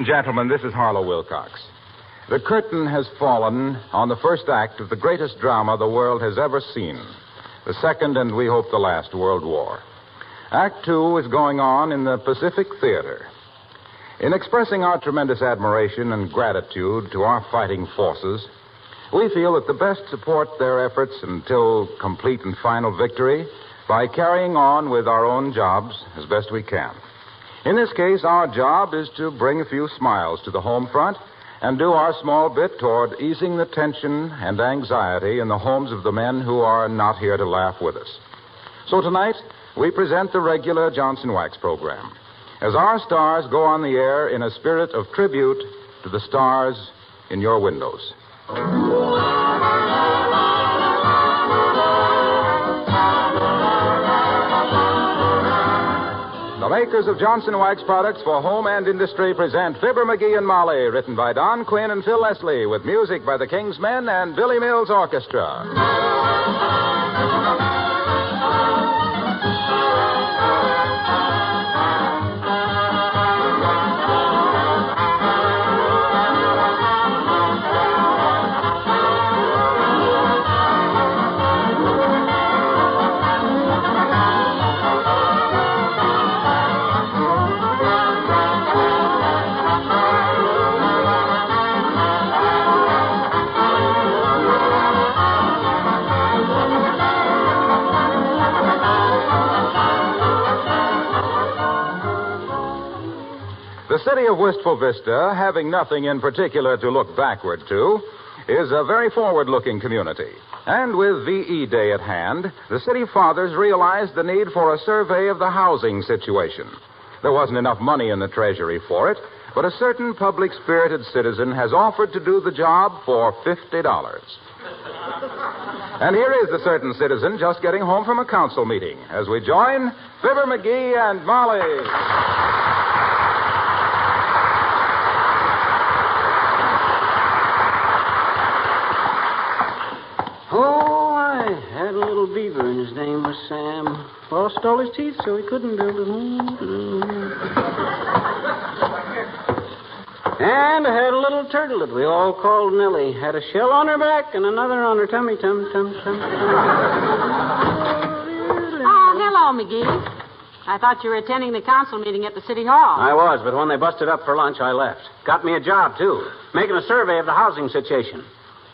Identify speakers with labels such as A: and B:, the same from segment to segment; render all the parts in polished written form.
A: Gentlemen, this is Harlow Wilcox. The curtain has fallen on the first act of the greatest drama the world has ever seen. The second, and we hope the last, World War. Act Two is going on in the Pacific Theater. In expressing our tremendous admiration and gratitude to our fighting forces, we feel that the best support their efforts until complete and final victory by carrying on with our own jobs as best we can. In this case, our job is to bring a few smiles to the home front and do our small bit toward easing the tension and anxiety in the homes of the men who are not here to laugh with us. So tonight, we present the regular Johnson Wax program as our stars go on the air in a spirit of tribute to the stars in your windows. The makers of Johnson Wax products for home and industry present Fibber McGee and Molly, written by Don Quinn and Phil Leslie, with music by the King's Men and Billy Mills Orchestra. The city of Wistful Vista, having nothing in particular to look backward to, is a very forward-looking community. And with VE Day at hand, the city fathers realized the need for a survey of the housing situation. There wasn't enough money in the treasury for it, but a certain public-spirited citizen has offered to do the job for $50. And here is the certain citizen just getting home from a council meeting as we join Fibber McGee and Molly.
B: Beaver, and his name was Sam. Lost all his teeth, so he couldn't build it. And I had a little turtle that we all called Nellie. Had a shell on her back and another on her tummy. Oh,
C: hello, McGee. I thought you were attending the council meeting at the city hall.
B: I was, but when they busted up for lunch, I left. Got me a job, too. Making a survey of the housing situation.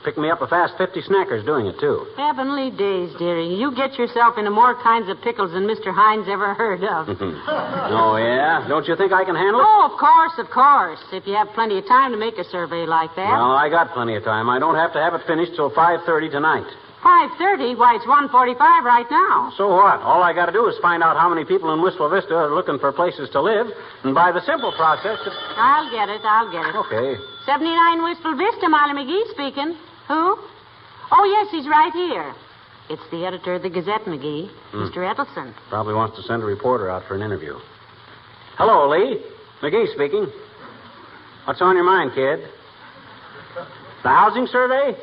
B: Picked me up a fast 50 snackers doing it, too.
C: Heavenly days, dearie. You get yourself into more kinds of pickles than Mr. Hines ever heard of.
B: Oh, yeah? Don't you think I can handle it?
C: Oh, of course. If you have plenty of time to make a survey like that.
B: Well, I got plenty of time. I don't have to have it finished till 5:30 tonight.
C: 5:30? Why, it's 1:45 right now.
B: So what? All I got to do is find out how many people in Wistful Vista are looking for places to live, and by the simple process...
C: I'll get it.
B: Okay.
C: 79 Wistful Vista, Molly McGee speaking. Who? Oh, yes, he's right here. It's the editor of the Gazette, McGee, Mr. Edelson.
B: Probably wants to send a reporter out for an interview. Hello, Lee. McGee speaking. What's on your mind, kid? The housing survey?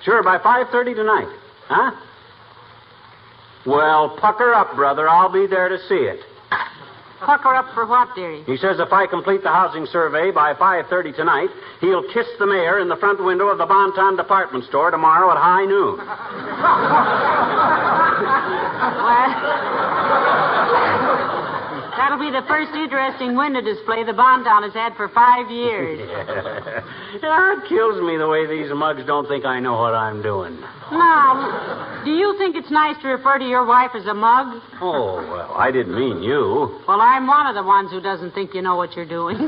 B: Sure, by 5:30 tonight. Huh? Well, pucker up, brother. I'll be there to see it.
C: Pucker up for what, dearie?
B: He says if I complete the housing survey by 5:30 tonight, he'll kiss the mayor in the front window of the Bonton department store tomorrow at high noon.
C: That'll be the first interesting window display the Bonton has had for 5 years.
B: Yeah, it kills me the way these mugs don't think I know what I'm doing.
C: Now, do you think it's nice to refer to your wife as a mug?
B: Oh, well, I didn't mean you.
C: Well, I'm one of the ones who doesn't think you know what you're doing.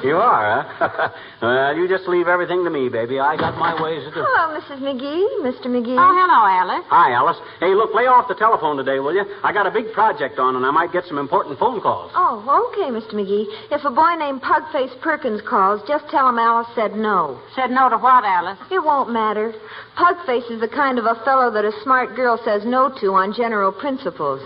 B: You are, huh? Well, you just leave everything to me, baby. I got my ways to do.
D: Hello, Mrs. McGee. Mr. McGee.
C: Oh, hello, Alice.
B: Hi, Alice. Hey, look, lay off the telephone today, will you? I got a big project on, and I might get some important phone calls.
D: Oh, okay, Mr. McGee. If a boy named Pugface Perkins calls, just tell him Alice said no.
C: Said no to what, Alice?
D: It won't matter. Pugface is the kind of a fellow that a smart girl says no to on general principles.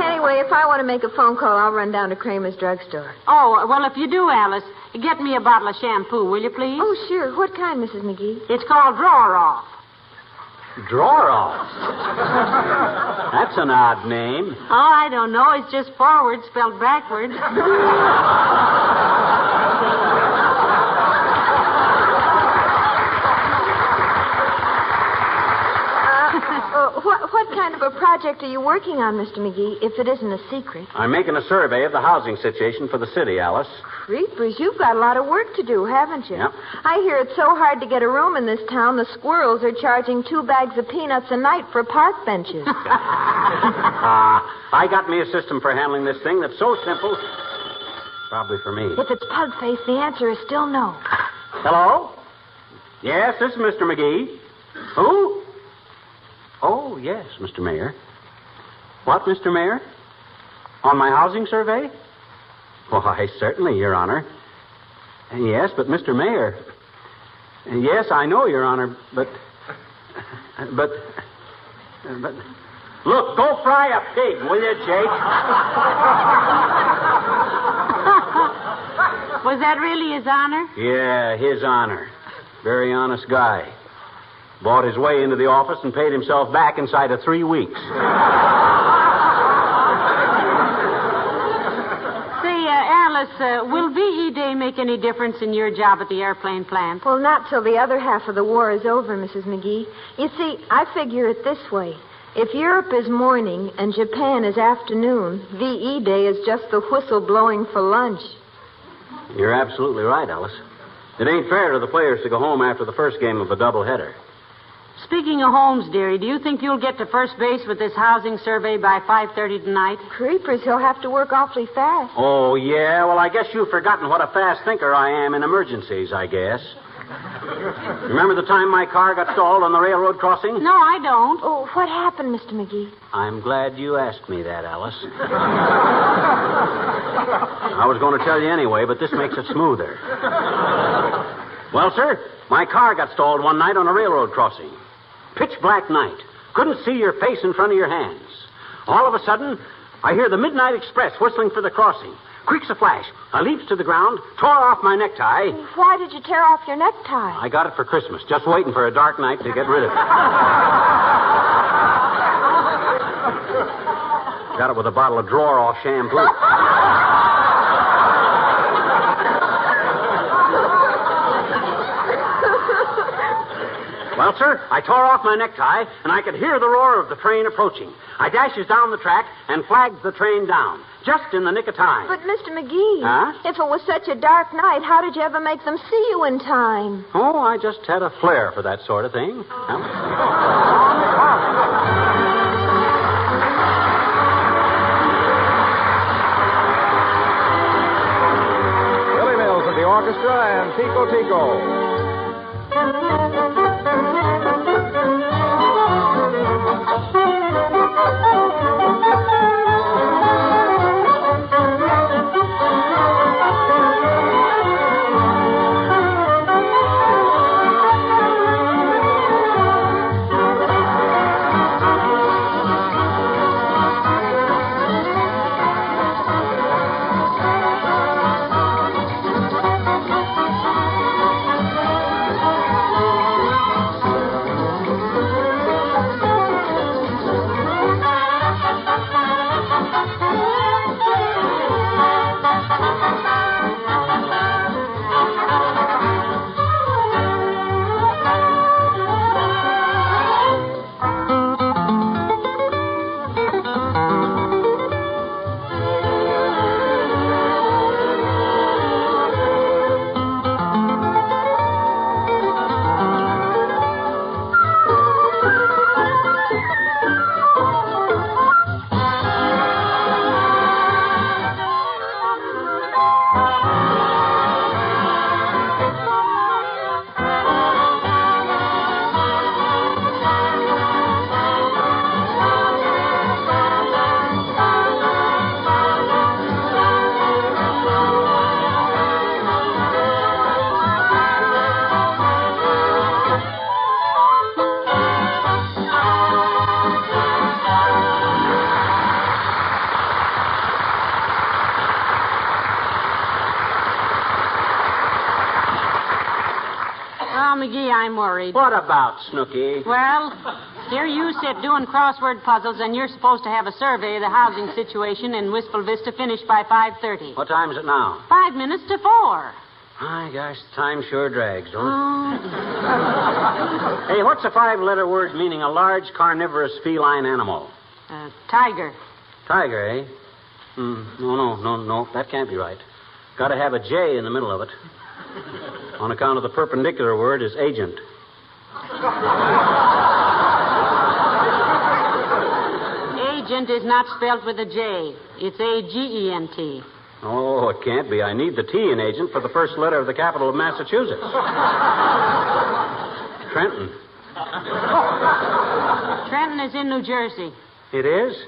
D: Anyway, if I want to make a phone call, I'll run down to Kramer's drugstore.
C: Oh, well, if you do, Alice, get me a bottle of shampoo, will you, please?
D: Oh, sure. What kind, Mrs. McGee?
C: It's called Drawer Off.
B: Drawer Off? That's an odd name.
C: Oh, I don't know. It's just forward spelled backwards.
D: project are you working on, Mr. McGee, if it isn't a secret?
B: I'm making a survey of the housing situation for the city, Alice.
D: Creepers, you've got a lot of work to do, haven't you?
B: Yep.
D: I hear it's so hard to get a room in this town, the squirrels are charging 2 bags of peanuts a night for park benches.
B: I got me a system for handling this thing that's so simple. Probably for me.
D: If it's Pugface, the answer is still no.
B: Hello? Yes, this is Mr. McGee. Who? Oh, yes, Mr. Mayor. What, Mr. Mayor? On my housing survey? Why, certainly, Your Honor. Yes, but Mr. Mayor. Yes, I know, Your Honor, but. Look, go fry a pig, will you, Jake?
C: Was that really His Honor?
B: Yeah, His Honor. Very honest guy. Bought his way into the office and paid himself back inside of 3 weeks.
C: Alice, will VE Day make any difference in your job at the airplane plant?
D: Well, not till the other half of the war is over, Mrs. McGee. You see, I figure it this way. If Europe is morning and Japan is afternoon, VE Day is just the whistle blowing for lunch.
B: You're absolutely right, Alice. It ain't fair to the players to go home after the first game of a doubleheader.
C: Speaking of homes, dearie, do you think you'll get to first base with this housing survey by 5:30 tonight?
D: Creepers, he'll have to work awfully fast.
B: Oh, yeah? Well, I guess you've forgotten what a fast thinker I am in emergencies, I guess. Remember the time my car got stalled on the railroad crossing?
C: No, I don't.
D: Oh, what happened, Mr. McGee?
B: I'm glad you asked me that, Alice. I was going to tell you anyway, but this makes it smoother. Well, sir, my car got stalled one night on a railroad crossing. Pitch black night. Couldn't see your face in front of your hands. All of a sudden, I hear the Midnight Express whistling for the crossing. Quick's a flash. I leaps to the ground, tore off my necktie.
D: Why did you tear off your necktie?
B: I got it for Christmas, just waiting for a dark night to get rid of it. Got it with a bottle of drawer-off shampoo. Well, sir, I tore off my necktie, and I could hear the roar of the train approaching. I dashes down the track and flags the train down, just in the nick of time.
D: But, Mr. McGee,
B: Huh?
D: if it was such a dark night, how did you ever make them see you in time?
B: Oh, I just had a flair for that sort of thing.
A: Billy Mills at the orchestra and Tico Tico.
C: McGee, I'm worried.
B: What about, Snooky?
C: Well, here you sit doing crossword puzzles, and you're supposed to have a survey of the housing situation in Wistful Vista finished by 5:30.
B: What time is it now?
C: 5 minutes to 4.
B: My gosh, time sure drags, don't it?
C: Oh.
B: Hey, what's a 5-letter word meaning a large carnivorous feline animal?
C: Tiger.
B: Tiger, eh? No. That can't be right. Got to have a J in the middle of it. On account of the perpendicular word is agent.
C: Agent is not spelled with a J. It's A-G-E-N-T.
B: Oh, it can't be. I need the T in agent for the first letter of the capital of Massachusetts. Trenton.
C: Trenton is in New Jersey.
B: It is?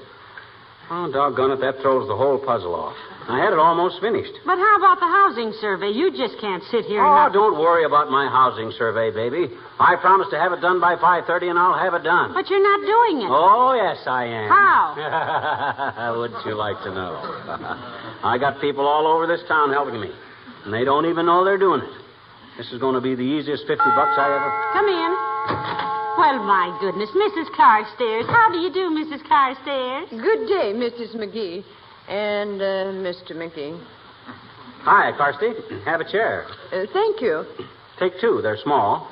B: Oh, doggone it, that throws the whole puzzle off. I had it almost finished.
C: But how about the housing survey? You just can't sit here
B: Oh,
C: and...
B: don't worry about my housing survey, baby. I promised to have it done by 5:30, and I'll have it done.
C: But you're not doing it.
B: Oh, yes, I am.
C: How?
B: Wouldn't you like to know? I got people all over this town helping me, and they don't even know they're doing it. This is going to be the easiest $50 I ever...
C: Come in. Well, my goodness, Mrs. Carstairs. How do you do, Mrs. Carstairs?
E: Good day, Mrs. McGee. And, Mr. McGee.
B: Hi, Carsty. Have a chair.
E: Thank you.
B: Take two. They're small.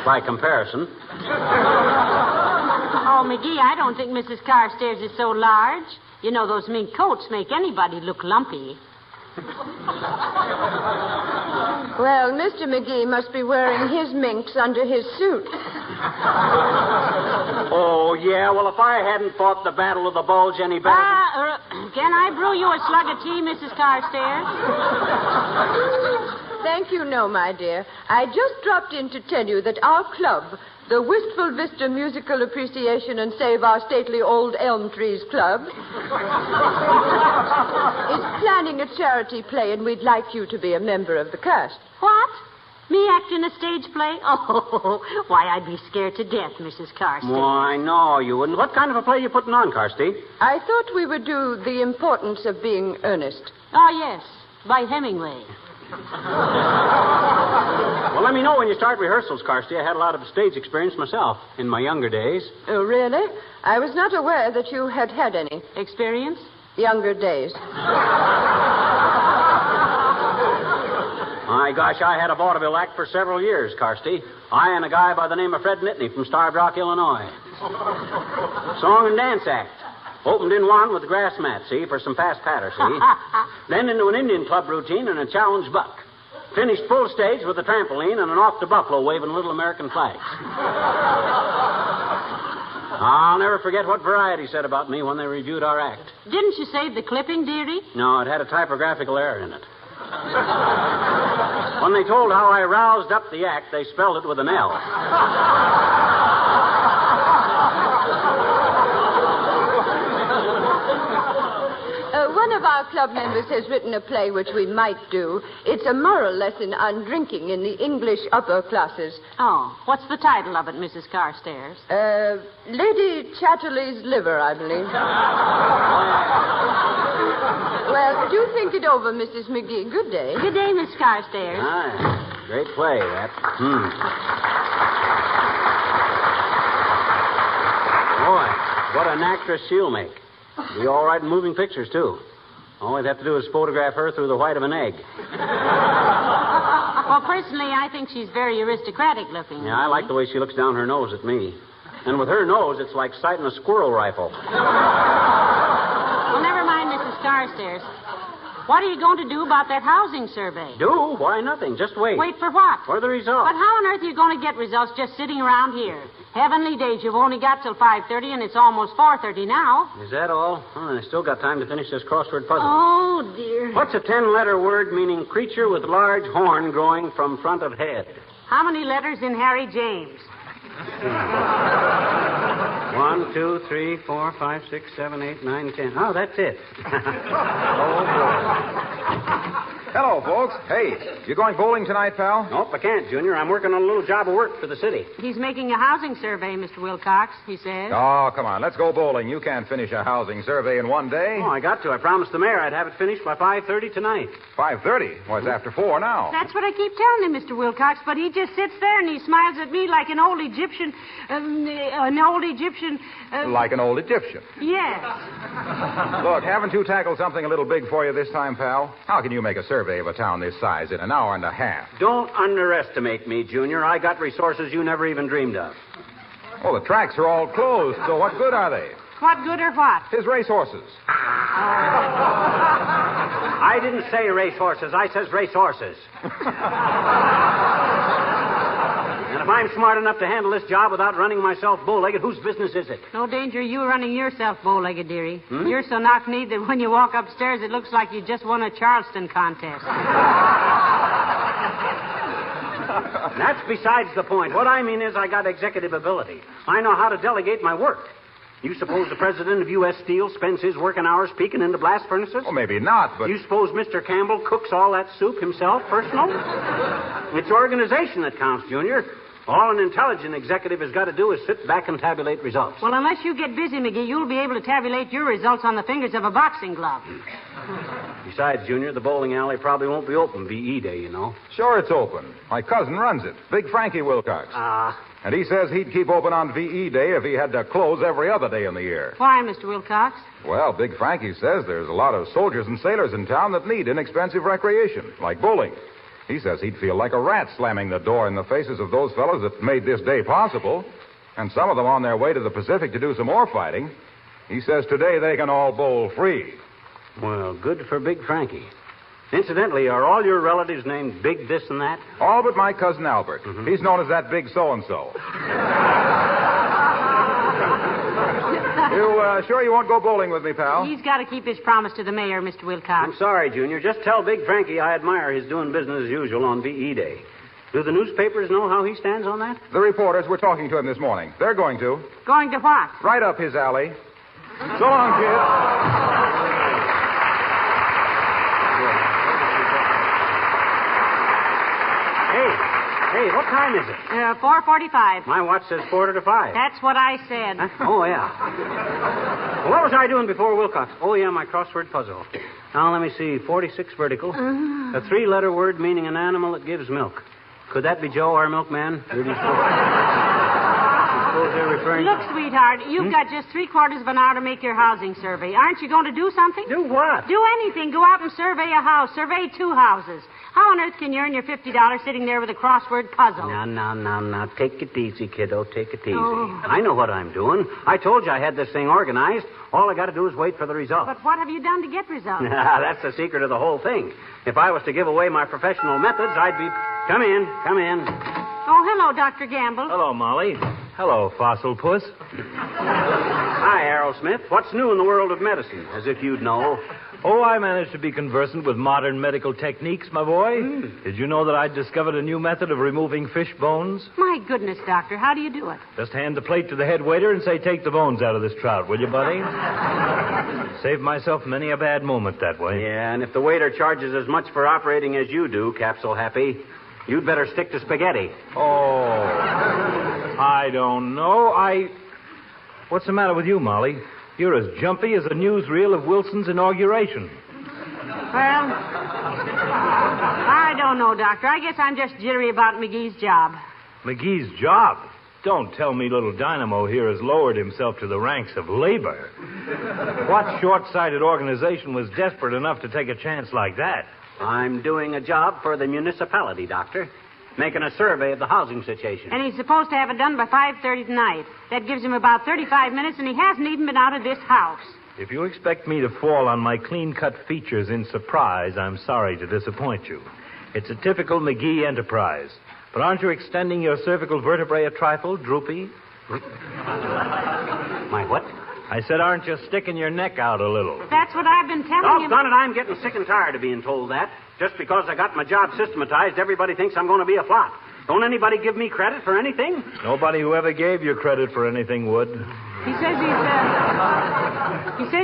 B: By comparison.
C: Oh, McGee, I don't think Mrs. Carstairs is so large. You know, those mink coats make anybody look lumpy.
E: Well, Mr. McGee must be wearing his minks under his suit.
B: Oh, yeah? Well, if I hadn't fought the Battle of the Bulge any better...
C: Can I brew you a slug of tea, Mrs. Carstairs?
E: Thank you, no, my dear. I just dropped in to tell you that our club, the Wistful Vista Musical Appreciation and Save Our Stately Old Elm Trees Club, is planning a charity play, and we'd like you to be a member of the cast.
C: What? Me act in a stage play? Oh, why, I'd be scared to death, Mrs. Carstairs.
B: Why, no, you wouldn't. What kind of a play are you putting on, Carsty?
E: I thought we would do The Importance of Being Earnest.
C: Oh, yes, by Hemingway.
B: Well, let me know when you start rehearsals, Carsty. I had a lot of stage experience myself in my younger days.
E: Oh, really? I was not aware that you had had any.
C: Experience?
E: Younger days.
B: My gosh, I had a vaudeville act for several years, Carsty. I and a guy by the name of Fred Nittany from Starved Rock, Illinois. Song and dance act. Opened in one with the grass mat, see, for some fast patter, see? Then into an Indian club routine and a challenge buck. Finished full stage with a trampoline and an off to Buffalo waving little American flags. I'll never forget what Variety said about me when they reviewed our act.
C: Didn't you save the clipping, dearie?
B: No, it had a typographical error in it. When they told how I roused up the act, they spelled it with an L.
E: One of our club members has written a play which we might do. It's a moral lesson on drinking in the English upper classes.
C: Oh, what's the title of it, Mrs. Carstairs?
E: Lady Chatterley's Liver, I believe. Well, do think it over, Mrs. McGee. Good day.
C: Good day, Miss Carstairs.
B: Aye. Great play, that. Boy, what an actress she'll make. Be all right in moving pictures, too. All we'd have to do is photograph her through the white of an egg.
C: Well, personally, I think she's very aristocratic looking.
B: Yeah, I like the way she looks down her nose at me. And with her nose, it's like sighting a squirrel rifle.
C: Well, never mind, Mrs. Carstairs. What are you going to do about that housing survey?
B: Do? Why, nothing. Just wait.
C: Wait for what?
B: For the results.
C: But how on earth are you going to get results just sitting around here? Heavenly days, you've only got till 5:30, and it's almost 4:30 now.
B: Is that all? Oh, I still got time to finish this crossword puzzle.
C: Oh, dear.
B: What's a 10-letter word meaning creature with large horn growing from front of head?
C: How many letters in Harry James?
B: 1, 2, 3, 4, 5, 6, 7, 8, 9, 10. Oh, that's it. Oh, boy.
A: Hello, folks. Hey, you going bowling tonight, pal?
B: Nope, I can't, Junior. I'm working on a little job of work for the city.
C: He's making a housing survey, Mr. Wilcox, he says.
A: Oh, come on. Let's go bowling. You can't finish a housing survey in one day.
B: Oh, I got to. I promised the mayor I'd have it finished by 5:30 tonight.
A: 5:30? Well, it's after 4 now.
C: That's what I keep telling him, Mr. Wilcox, but he just sits there and he smiles at me like an old Egyptian...
A: Like an old Egyptian.
C: Yes.
A: Look, haven't you tackled something a little big for you this time, pal? How can you make a survey survey of a town this size in an hour and a half.
B: Don't underestimate me, Junior. I got resources you never even dreamed of.
A: Well, the tracks are all closed, so what good are they?
C: What good or what?
A: His racehorses.
B: I didn't say racehorses. I says racehorses. And if I'm smart enough to handle this job without running myself bow-legged, whose business is it?
C: No danger of you running yourself bow-legged, dearie. You're so knock-kneed that when you walk upstairs, it looks like you just won a Charleston contest.
B: That's besides the point. What I mean is I got executive ability. I know how to delegate my work. You suppose the president of U.S. Steel spends his working hours peeking into blast furnaces?
A: Well, maybe not, but...
B: You suppose Mr. Campbell cooks all that soup himself, personal? It's organization that counts, Junior. All an intelligent executive has got to do is sit back and tabulate results.
C: Well, unless you get busy, McGee, you'll be able to tabulate your results on the fingers of a boxing glove.
B: Besides, Junior, the bowling alley probably won't be open V.E. Day, you know.
A: Sure it's open. My cousin runs it, Big Frankie Wilcox. And he says he'd keep open on V.E. Day if he had to close every other day in the year.
C: Why, Mr. Wilcox?
A: Well, Big Frankie says there's a lot of soldiers and sailors in town that need inexpensive recreation, like bowling. He says he'd feel like a rat slamming the door in the faces of those fellows that made this day possible, and some of them on their way to the Pacific to do some more fighting. He says today they can all bowl free.
B: Well, good for Big Frankie. Incidentally, are all your relatives named Big this and that?
A: All but my cousin Albert. Mm-hmm. He's known as that Big so-and-so. You sure you won't go bowling with me, pal?
C: He's got to keep his promise to the mayor, Mr. Wilcox.
B: I'm sorry, Junior. Just tell Big Frankie I admire his doing business as usual on V.E. Day. Do the newspapers know how he stands on that?
A: The reporters were talking to him this morning. They're going to.
C: Going to what?
A: Right up his alley. So long, kid.
B: Hey, what time is it?
C: 4:45.
B: My watch says 4:45.
C: That's what I said.
B: Huh? Oh, yeah. Well, what was I doing before Wilcox? Oh, yeah, my crossword puzzle. Now, let me see. 46 vertical. A 3-letter word meaning an animal that gives milk. Could that be Joe, our milkman? Who do you suppose they're referring
C: Look,
B: to?
C: sweetheart, you've got just 3/4 of an hour to make your housing survey. Aren't you going to do something?
B: Do what?
C: Do anything. Go out and survey a house. Survey 2 houses. How on earth can you earn your $50 sitting there with a crossword puzzle?
B: Now. Take it easy, kiddo. Take it easy.
C: Oh.
B: I know what I'm doing. I told you I had this thing organized. All I got to do is wait for the results.
C: But what have you done to get results?
B: That's the secret of the whole thing. If I was to give away my professional methods, I'd be... Come in.
C: Oh, hello, Dr. Gamble.
F: Hello, Molly. Hello, fossil puss.
B: Hi, Aerosmith. What's new in the world of medicine? As if you'd know.
F: Oh, I managed to be conversant with modern medical techniques, my boy. Did you know that I discovered a new method of removing fish bones?
C: My goodness, Doctor, how do you do it?
F: Just hand the plate to the head waiter and say, take the bones out of this trout, will you, buddy? Saved myself many a bad moment that way.
B: Yeah, and if the waiter charges as much for operating as you do, Capsule Happy, you'd better stick to spaghetti.
F: Oh, I don't know. What's the matter with you, Molly? You're as jumpy as a newsreel of Wilson's inauguration.
C: Well, I don't know, Doctor. I guess I'm just jittery about McGee's job.
F: McGee's job? Don't tell me little Dynamo here has lowered himself to the ranks of labor. What short-sighted organization was desperate enough to take a chance like that?
B: I'm doing a job for the municipality, Doctor. Making a survey of the housing situation.
C: And he's supposed to have it done by 5:30 tonight. That gives him about 35 minutes, and he hasn't even been out of this house.
F: If you expect me to fall on my clean-cut features in surprise, I'm sorry to disappoint you. It's a typical McGee enterprise. But aren't you extending your cervical vertebrae a trifle, droopy?
B: My what?
F: I said, aren't you sticking your neck out a little?
C: That's what I've been telling him.
B: Doggone it, I'm getting sick and tired of being told that. Just because I got my job systematized, everybody thinks I'm going to be a flop. Don't anybody give me credit for anything?
F: Nobody who ever gave you credit for anything would.
C: He says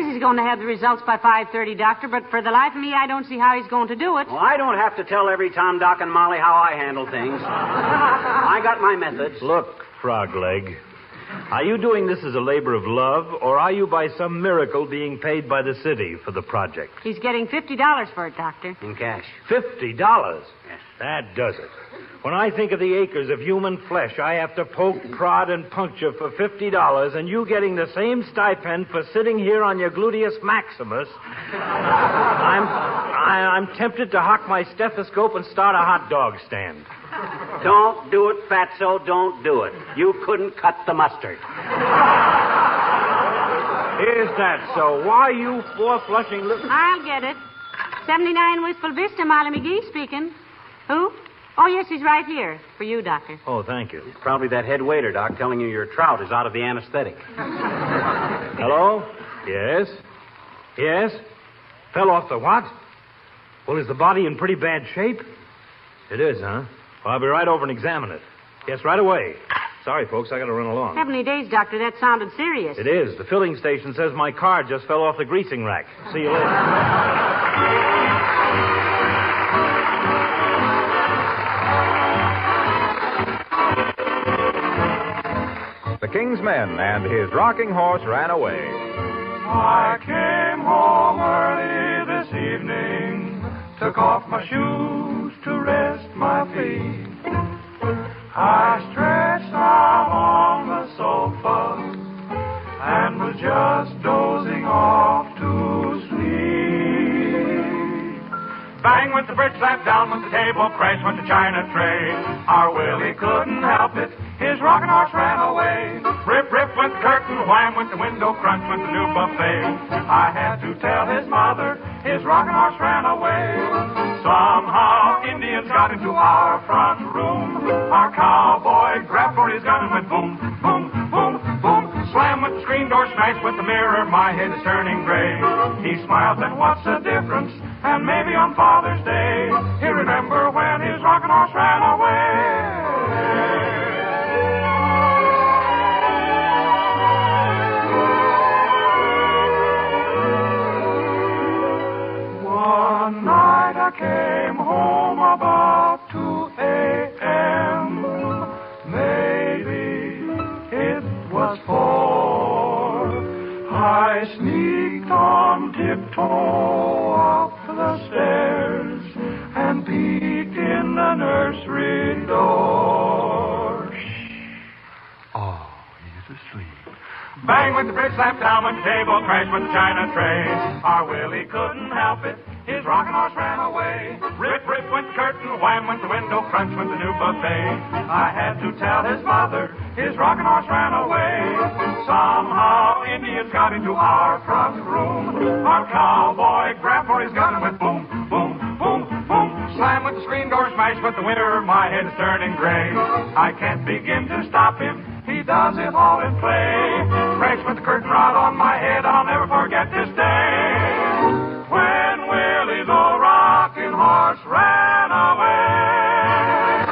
C: he's going to have the results by 5:30, Doctor, but for the life of me, I don't see how he's going to do it.
B: Well, I don't have to tell every Tom, Doc, and Molly how I handle things. I got my methods.
F: Look, Frog Leg, are you doing this as a labor of love, or are you by some miracle being paid by the city for the project?
C: He's getting $50 for it, Doctor.
B: In cash.
F: $50?
B: Yes.
F: That does it. When I think of the acres of human flesh I have to poke, prod, and puncture for $50, and you getting the same stipend for sitting here on your gluteus maximus, I'm tempted to hock my stethoscope and start a hot dog stand.
B: Don't do it, Fatso. Don't do it. You couldn't cut the mustard.
F: Is that so? Why, you four-flushing little...
C: I'll get it. 79 Wistful Vista, Molly McGee speaking. Who? Oh, yes, he's right here. For you, Doctor.
F: Oh, thank you.
B: It's probably that head waiter, Doc, telling you your trout is out of the anesthetic.
F: Hello? Yes? Yes? Fell off the what? Well, is the body in pretty bad shape? It is, huh? Well, I'll be right over and examine it. Yes, right away. Sorry, folks, I gotta run along.
C: 70 days, Doctor. That sounded serious.
F: It is. The filling station says my car just fell off the greasing rack. See you later.
A: The King's Men and his rocking horse ran away.
G: I came home early this evening, took off my shoes to rest my feet. I stretched out on the sofa and was just dozing off to sleep. Bang went the bridge, slap down went the table, crash went the china tray. Our Willie couldn't help it, his rocking horse ran away. Rip, rip went the curtain, wham went the window, crunch went the new buffet. I had to tell his mother, his rocking horse ran away. Somehow Indians got into our front room. Our cowboy grabbed for his gun and went boom, boom, boom, boom. Slam went the screen door, smash went the mirror, my head is turning gray. He smiled, then what's the difference? And maybe on Father's Day, he'll remember when his rocking horse ran away. One night I came home about 2 a.m. Maybe it was 4. I sneaked on tiptoe up the stairs and peeked in the nursery door. Shh. Oh, he's asleep. Bang went the bridge, slap down went the table, crash went the china tray. Our Willie couldn't help it, his rocking horse ran away. Rip, rip went the curtain, wham went the window, crunch went the new buffet. I had to tell his mother, his rocking horse ran away. Somehow Indians got into our front room. Our cowboy grabbed for his gun and went boom, boom, boom, boom. Slam with the screen door, smash with the window, my head is turning gray. I can't begin to stop him, he does it all in play. Crash with the curtain rod on my head, I'll never forget this day. When Willie the rocking horse ran away.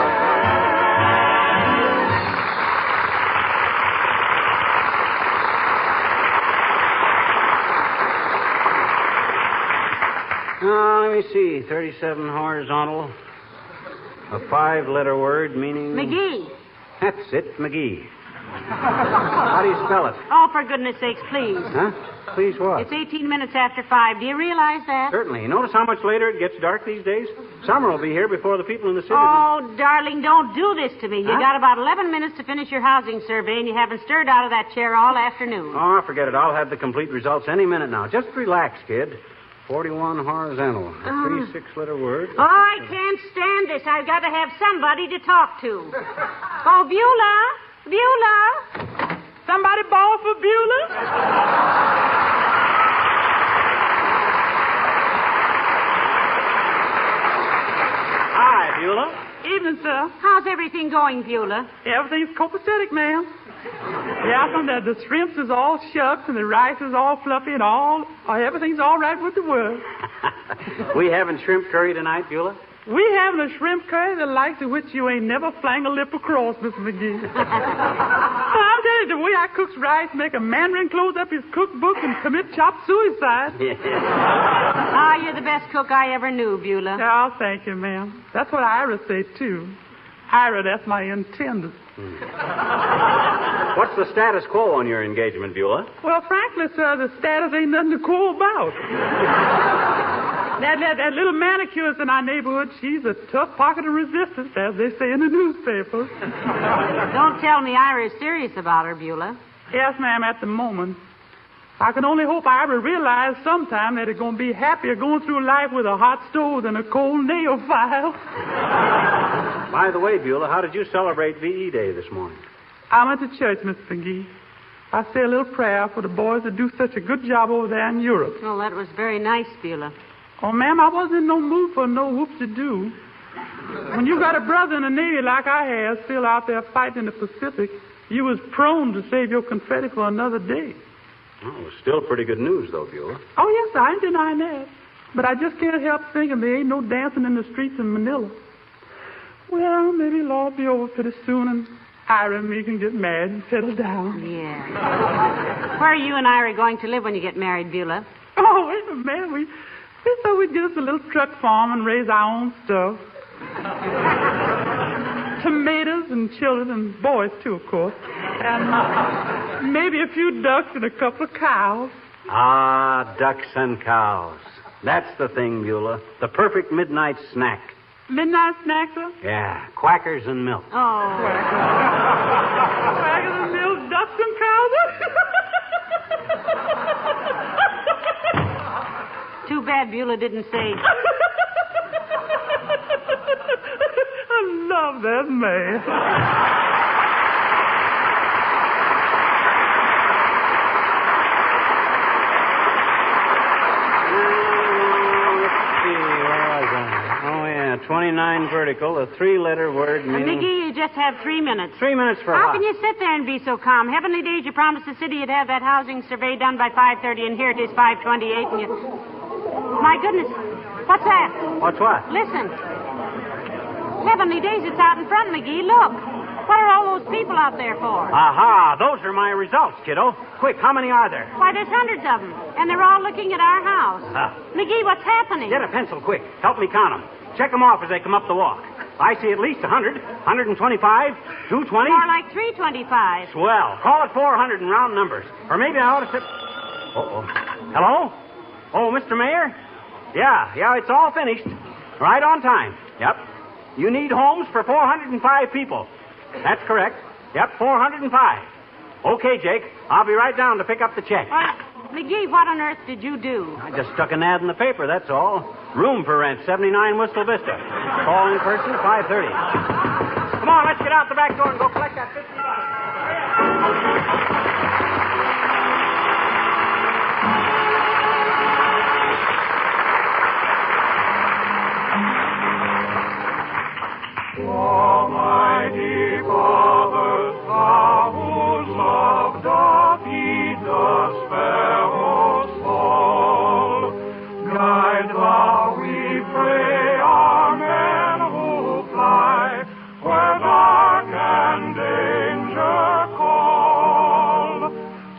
B: Let me see. 37 horizontal. A 5-letter word meaning...
C: McGee.
B: That's it, McGee. How do you spell it?
C: Oh, for goodness sakes, please.
B: Huh? Please what?
C: It's 18 minutes after 5. Do you realize that?
B: Certainly. You notice how much later it gets dark these days? Summer will be here before the people in the city...
C: Oh, darling, don't do this to me. You
B: Huh?
C: got about 11 minutes to finish your housing survey, and you haven't stirred out of that chair all afternoon.
B: Oh, forget it. I'll have the complete results any minute now. Just relax, kid. 41 horizontal. A 36-letter word.
C: Oh, I can't stand this. I've got to have somebody to talk to. Oh, Beulah. Beulah. Somebody bawl for Beulah?
B: Hi, Beulah.
H: Evening, sir.
C: How's everything going, Beulah?
H: Everything's copacetic, ma'am. Yeah, the shrimps is all shucks and the rice is all fluffy and everything's all right with the world.
B: We having shrimp curry tonight, Beulah?
H: We having a shrimp curry the likes of which you ain't never flang a lip across, Mr. McGee. I'm telling you, the way I cooks rice make a mandarin close up his cookbook and commit chop suicide.
B: Yeah.
C: Ah, you're the best cook I ever knew, Beulah.
H: Oh, thank you, ma'am. That's what Ira said, too. Ira, that's my intended.
B: What's the status quo on your engagement, Beulah?
H: Well, frankly, sir, the status ain't nothing to quo about. That little manicurist in our neighborhood, she's a tough pocket of resistance, as they say in the newspapers.
C: Don't tell me Ira is serious about her, Beulah.
H: Yes, ma'am, at the moment. I can only hope Ira realize sometime that it's going to be happier going through life with a hot stove than a cold nail file.
B: By the way, Beulah, how did you celebrate VE Day this morning?
H: I went to church, Mr. McGee. I say a little prayer for the boys that do such a good job over there in Europe.
C: Well, that was very nice, Beulah.
H: Oh, ma'am, I wasn't in no mood for no whoop-de-doo. When you got a brother in the Navy like I have, still out there fighting in the Pacific, you was prone to save your confetti for another day.
B: Well, it was still pretty good news, though, Beulah.
H: Oh, yes, I ain't denying that. But I just can't help thinking there ain't no dancing in the streets in Manila. Well, maybe it'll all be over pretty soon, and Ira and me can get married and settle down.
C: Yeah. Where are you and Ira going to live when you get married, Beulah?
H: Oh, wait a minute. We thought we'd get us a little truck farm and raise our own stuff. Tomatoes and children and boys, too, of course. And maybe a few ducks and a couple of cows.
B: Ah, ducks and cows. That's the thing, Beulah. The perfect midnight snack.
H: Midnight snack, sir?
B: Yeah, quackers and milk.
C: Oh.
H: Quackers and milk, ducks and cows.
C: Too bad Beulah didn't say.
H: I love that man.
B: Oh, yeah, 29 vertical, a 3-letter word meaning...
C: McGee, you just have 3 minutes.
B: 3 minutes for
C: How
B: what?
C: can you sit there and be so calm? Heavenly days, you promised the city you'd have that housing survey done by 5:30, and here it is 5:28, and you... My goodness, what's that?
B: What's what?
C: Listen. Heavenly days, it's out in front, McGee. Look. What are all those people out there for?
B: Aha, those are my results, kiddo. Quick, how many are there?
C: Why, there's hundreds of them, and they're all looking at our house. McGee, what's happening?
B: Get a pencil, quick. Help me count them. Check them off as they come up the walk. I see at least 100, 125, 220.
C: More like 325.
B: Swell. Call it 400 in round numbers. Or maybe I ought to sit... Uh-oh. Hello? Oh, Mr. Mayor? Yeah, it's all finished. Right on time. Yep. You need homes for 405 people. That's correct. Yep, 405. Okay, Jake. I'll be right down to pick up the check.
C: McGee, what on earth did you do?
B: I just stuck an ad in the paper, that's all. Room for rent, 79 Whistle Vista. Call in person, 5:30. Come on, let's get out the back door and go collect that $50.
G: Almighty Father, thou whose love doth heed the sparrow's fall, guide thou, we pray, our men who fly where dark and danger call.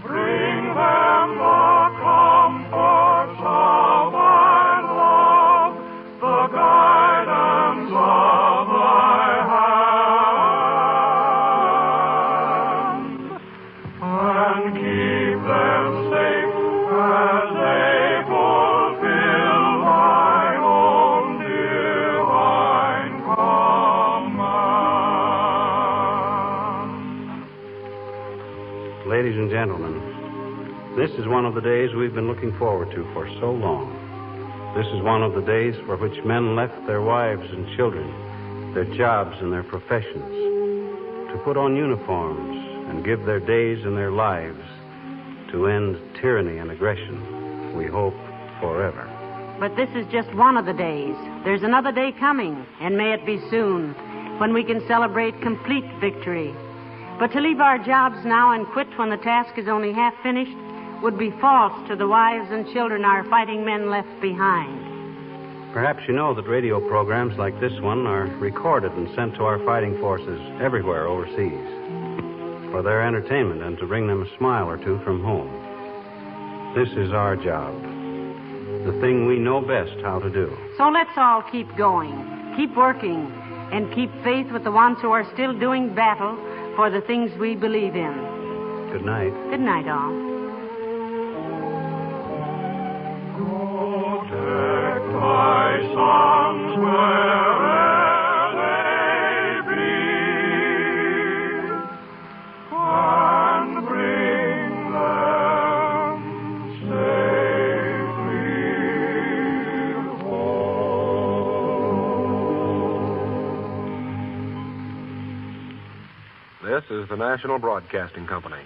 G: Bring them the comforts of thy love, the guidance of thy hand, and keep them safe as they fulfill thy own divine command.
B: Ladies and gentlemen, this is one of the days we've been looking forward to for so long. This is one of the days for which men left their wives and children, their jobs and their professions, to put on uniforms and give their days and their lives to end tyranny and aggression, we hope forever.
C: But this is just one of the days. There's another day coming, and may it be soon, when we can celebrate complete victory. But to leave our jobs now and quit when the task is only half finished would be false to the wives and children our fighting men left behind.
B: Perhaps you know that radio programs like this one are recorded and sent to our fighting forces everywhere overseas for their entertainment and to bring them a smile or two from home. This is our job, the thing we know best how to do.
C: So let's all keep going, keep working, and keep faith with the ones who are still doing battle for the things we believe in.
B: Good night.
C: Good night, all.
G: Protect
I: This is the National Broadcasting Company.